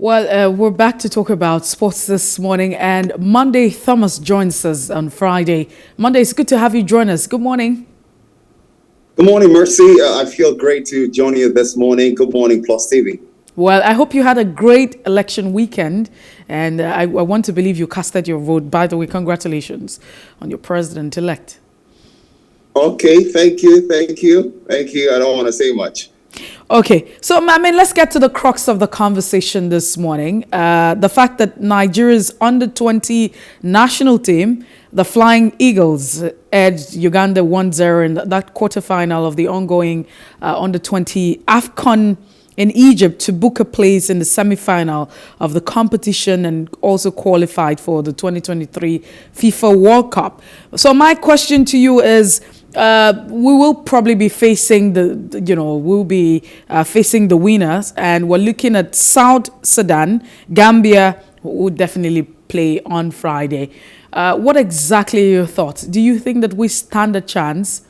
Well, we're back to talk about sports this morning, and Monday Thomas joins us on Friday. Monday, it's good to have you join us. Good morning. Good morning, Mercy. I feel great to join you this morning. Good morning, Plus TV. Well, I hope you had a great election weekend, and I want to believe you casted your vote. By the way, congratulations on your president-elect. Okay, thank you. I don't want to say much. Okay, so let's get to the crux of the conversation this morning. The fact that Nigeria's under-20 national team, the Flying Eagles, edged Uganda 1-0 in that quarterfinal of the ongoing under-20 AFCON in Egypt to book a place in the semi-final of the competition and also qualified for the 2023 FIFA World Cup. So my question to you is, we will probably be facing facing the winners, and we're looking at South Sudan. Gambia will definitely play on Friday. What exactly are your thoughts? Do you think that we stand a chance?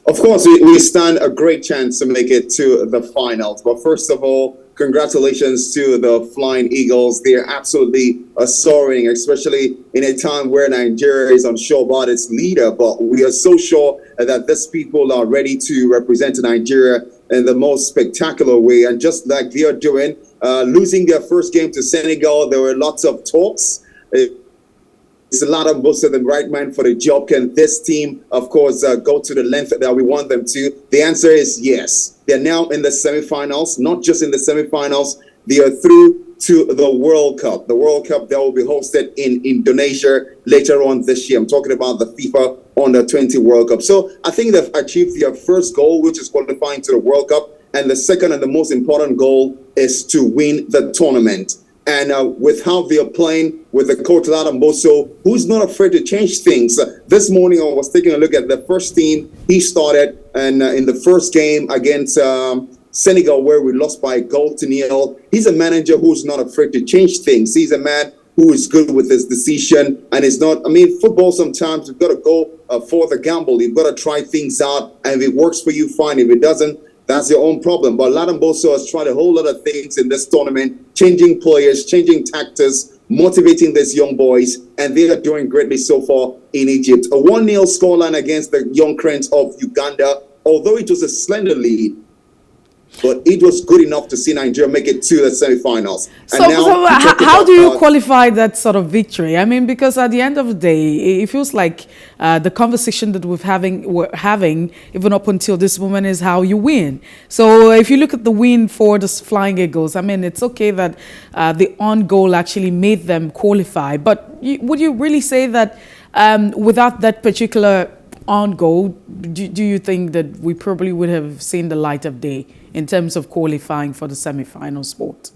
Of course, we stand a great chance to make it to the finals. But first of all, congratulations to the Flying Eagles. They're absolutely soaring, especially in a time where Nigeria is unsure about its leader. But we are so sure that these people are ready to represent Nigeria in the most spectacular way. And just like they are doing, losing their first game to Senegal, there were lots of talks. It's a lot of most of the right man for the job. Can this team, of course, go to the length that we want them to? The answer is yes. They're now in the semifinals, not just in the semifinals. They are through to the World Cup. The World Cup that will be hosted in Indonesia later on this year. I'm talking about the FIFA Under-20 World Cup. So I think they've achieved their first goal, which is qualifying to the World Cup. And the second and the most important goal is to win the tournament. And with how they are playing with the coach Mboso, who's not afraid to change things. This morning I was taking a look at the first team he started, and in the first game against Senegal, where we lost by a goal to nil. He's a manager who's not afraid to change things. He's a man who is good with his decision, and it's not. Football sometimes you've got to go for the gamble. You've got to try things out, and if it works for you, fine. If it doesn't, that's your own problem. But Mboso has tried a whole lot of things in this tournament, changing players, changing tactics, motivating these young boys, and they are doing greatly so far in Egypt. A 1-0 scoreline against the Young Cranes of Uganda, although it was a slender lead, but it was good enough to see Nigeria make it to the semifinals. So how do you qualify that sort of victory? Because at the end of the day, it feels like the conversation that we're having, even up until this moment, is how you win. So if you look at the win for the Flying Eagles, it's okay that the on goal actually made them qualify. But would you really say that without that particular on goal, do you think that we probably would have seen the light of day in terms of qualifying for the semi-final spot?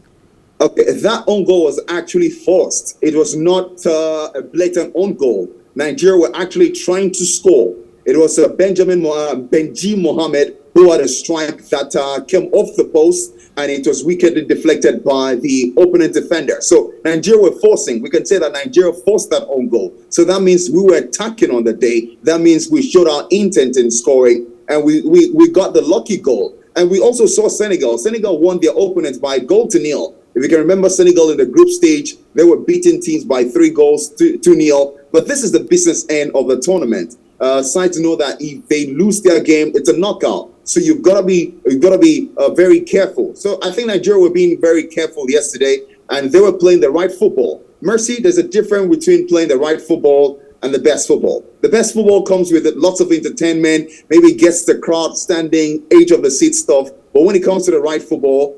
Okay, that own goal was actually forced. It was not a blatant own goal. Nigeria were actually trying to score. It was Benji Mohammed who had a strike that came off the post, and it was wickedly deflected by the opponent defender. So Nigeria were forcing. We can say that Nigeria forced that own goal. So that means we were attacking on the day. That means we showed our intent in scoring, and we got the lucky goal. And we also saw Senegal. Senegal won their opponents by 1-0. If you can remember Senegal in the group stage, they were beating teams by 3 goals, 2-0. But this is the business end of the tournament. Side to know that if they lose their game, it's a knockout. So you've got to be very careful. So I think Nigeria were being very careful yesterday, and they were playing the right football. Mercy, there's a difference between playing the right football and the best football. The best football comes with lots of entertainment, maybe gets the crowd standing, edge of the seat stuff. But when it comes to the right football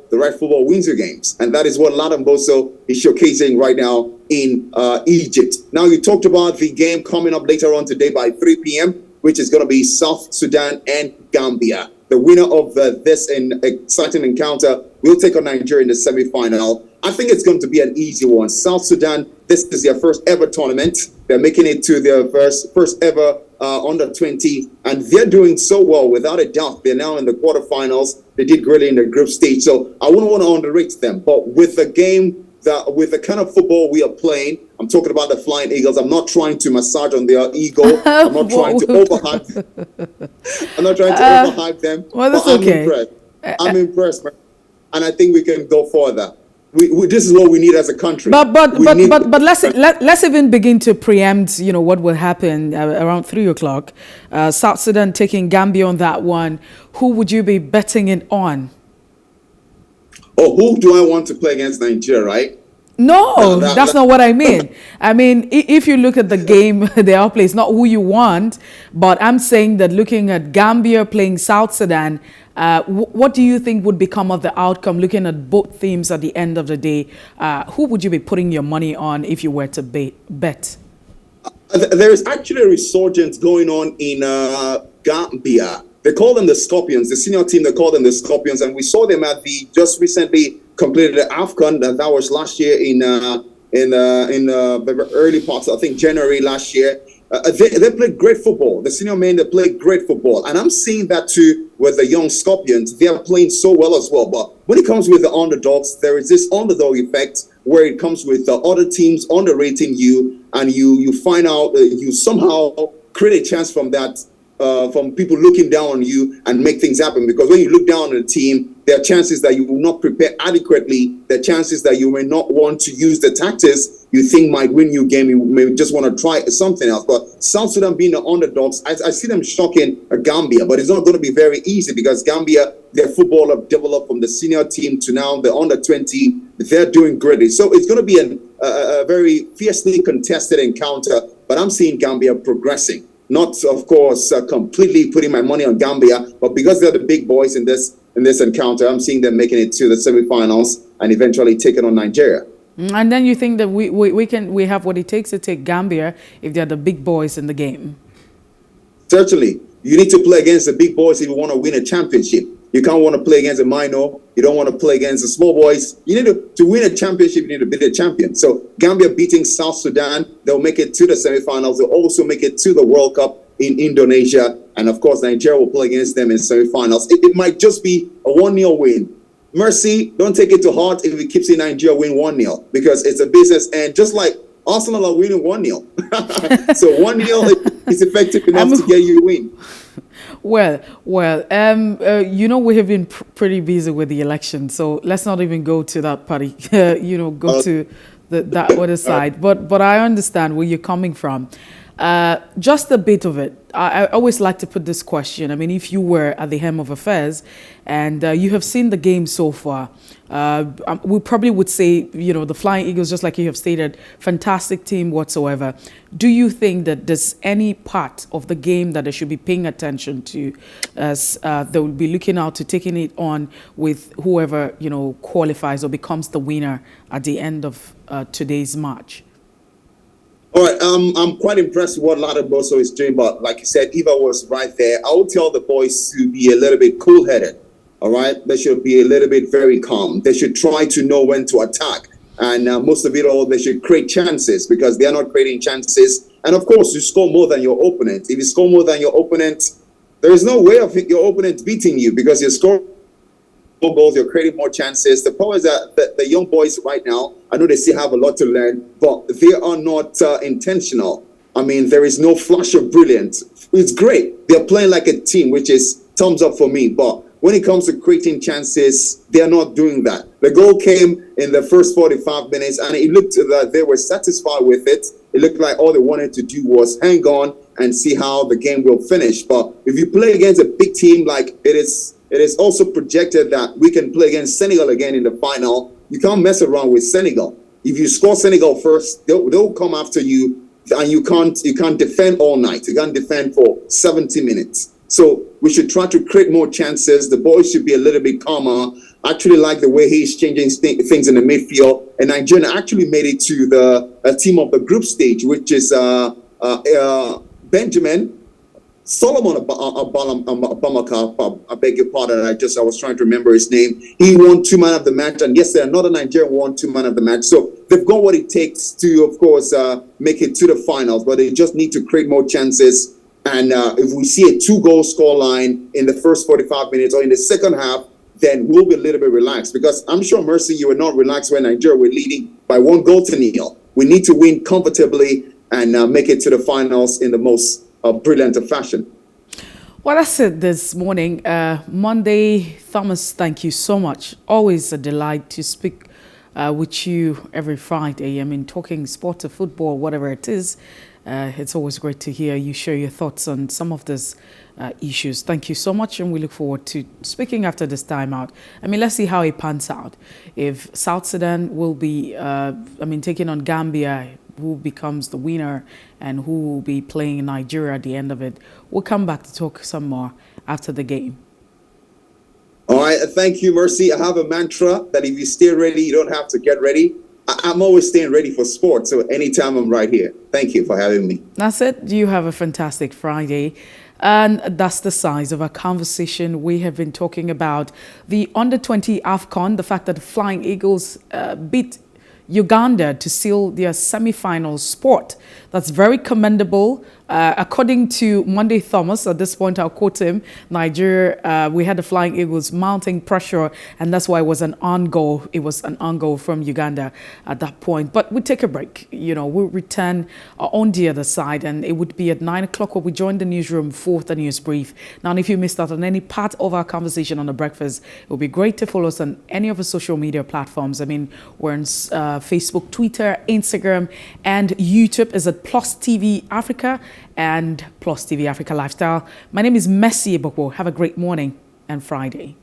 wins your games. And that is what Mboso is showcasing right now in Egypt. Now, you talked about the game coming up later on today by 3 p.m., which is going to be South Sudan and Gambia. The winner of this exciting encounter will take on Nigeria in the semi-final. I think it's going to be an easy one. South Sudan, this is their first ever tournament. They're making it to their first ever under-20, and they're doing so well, without a doubt. They're now in the quarterfinals. They did greatly in the group stage, so I wouldn't want to underrate them. But with the game, with the kind of football we are playing, I'm talking about the Flying Eagles. I'm not trying to massage on their ego. I'm not trying to overhype them. I'm not trying to overhype them. Well, that's okay. I'm impressed. and I think we can go further. This is what we need as a country. But let's even begin to preempt, what will happen around 3 o'clock. South Sudan taking Gambia on that one. Who would you be betting it on? Oh, who do I want to play against Nigeria, right? No, that's not what I mean. I mean, if you look at the game they are playing, it's not who you want, but I'm saying that looking at Gambia playing South Sudan, what do you think would become of the outcome, looking at both teams at the end of the day? Who would you be putting your money on if you were to bet? There is actually a resurgence going on in Gambia. They call them the Scorpions, the senior team, they call them the Scorpions, and we saw them at the just recently completed the AFCON, that was last year in the early parts, I think January last year. They played great football. The senior men, they played great football. And I'm seeing that too with the young Scorpions. They are playing so well as well. But when it comes with the underdogs, there is this underdog effect where it comes with the other teams underrating you, and you find out you somehow create a chance from that, from people looking down on you and make things happen. Because when you look down on a team, there are chances that you will not prepare adequately. There are chances that you may not want to use the tactics you think might win you game. You may just want to try something else. But South Sudan being the underdogs, I see them shocking Gambia. But it's not going to be very easy because Gambia, their football have developed from the senior team to now the under 20. They're doing great. So it's going to be a very fiercely contested encounter. But I'm seeing Gambia progressing. Not, of course, completely putting my money on Gambia, but because they're the big boys in this encounter, I'm seeing them making it to the semifinals and eventually taking on Nigeria. And then you think that we have what it takes to take Gambia if they're the big boys in the game? Certainly. You need to play against the big boys if you want to win a championship. You can't want to play against a minor. You don't want to play against the small boys. You need to win a championship, you need to be the champion. So Gambia beating South Sudan, they'll make it to the semifinals. They'll also make it to the World Cup in Indonesia. And of course, Nigeria will play against them in semifinals. It might just be a 1-0 win. Mercy, don't take it to heart if it keeps in Nigeria win 1-0 because it's a business. And just like Arsenal are winning 1-0. So 1-0 is effective enough to get you a win. Well, we have been pretty busy with the election, so let's not even go to that party, go to that other side. But I understand where you're coming from. Just a bit of it. I always like to put this question. I mean, if you were at the helm of affairs and you have seen the game so far, we probably would say, the Flying Eagles, just like you have stated, fantastic team whatsoever. Do you think that there's any part of the game that they should be paying attention to as they will be looking out to taking it on with whoever, qualifies or becomes the winner at the end of today's match? All right, I'm quite impressed with what Lada Boso is doing, but like you said, Eva was right there. I would tell the boys to be a little bit cool-headed, all right? They should be a little bit very calm. They should try to know when to attack. And most of it all, they should create chances because they are not creating chances. And of course, you score more than your opponent. If you score more than your opponent, there is no way of your opponent beating you because you score more goals, you're creating more chances. The problem is that the young boys right now, I know they still have a lot to learn, but they are not intentional. I mean, there is no flash of brilliance. It's great. They're playing like a team, which is thumbs up for me. But when it comes to creating chances, they're not doing that. The goal came in the first 45 minutes, and it looked that they were satisfied with it. It looked like all they wanted to do was hang on and see how the game will finish. But if you play against a big team like it is also projected that we can play against Senegal again in the final. You can't mess around with Senegal. If you score Senegal first, they'll come after you, and you can't defend all night. You can't defend for 70 minutes. So we should try to create more chances. The boys should be a little bit calmer. I actually like the way he's changing things in the midfield. And Nigeria actually made it to the team of the group stage, which is Benjamin Solomon Abamaka, I beg your pardon. I was trying to remember his name. He won 2 man of the match, and yesterday another Nigerian won 2 man of the match. So they've got what it takes to, of course, make it to the finals. But they just need to create more chances. And if we see a 2-goal scoreline in the first 45 minutes or in the second half, then we'll be a little bit relaxed. Because I'm sure, Mercy, you were not relaxed when Nigeria were leading by 1-0. We need to win comfortably and make it to the finals in the most brilliant fashion. Well, Well, that's it this morning. Monday, Thomas, thank you so much. Always a delight to speak with you every Friday. I mean, talking sport or football, whatever it is, it's always great to hear you share your thoughts on some of these issues. Thank you so much, and we look forward to speaking after this time out. I mean, let's see how it pans out. If South Sudan will be, taking on Gambia, who becomes the winner and who will be playing Nigeria at the end of it. We'll come back to talk some more after the game. All right, thank you, Mercy. I have a mantra that if you stay ready, you don't have to get ready. I'm always staying ready for sports, so anytime I'm right here. Thank you for having me. That's it. You have a fantastic Friday. And that's the size of our conversation. We have been talking about the under-20 AFCON, the fact that the Flying Eagles beat Uganda to seal their semi-final spot. That's very commendable. According to Monday Thomas, at this point I'll quote him, Nigeria, we had the Flying Eagles mounting pressure, and that's why it was an on goal. It was an on goal from Uganda at that point. But we take a break. We'll return on the other side, and it would be at 9 o'clock when we join the newsroom for the news brief. Now, if you missed out on any part of our conversation on the breakfast, it would be great to follow us on any of the social media platforms. I mean, we're on Facebook, Twitter, Instagram, and YouTube is at PlusTvAfrica and PlusTvAfrica Lifestyle. My name is Messi Eboko. Have a great morning and Friday.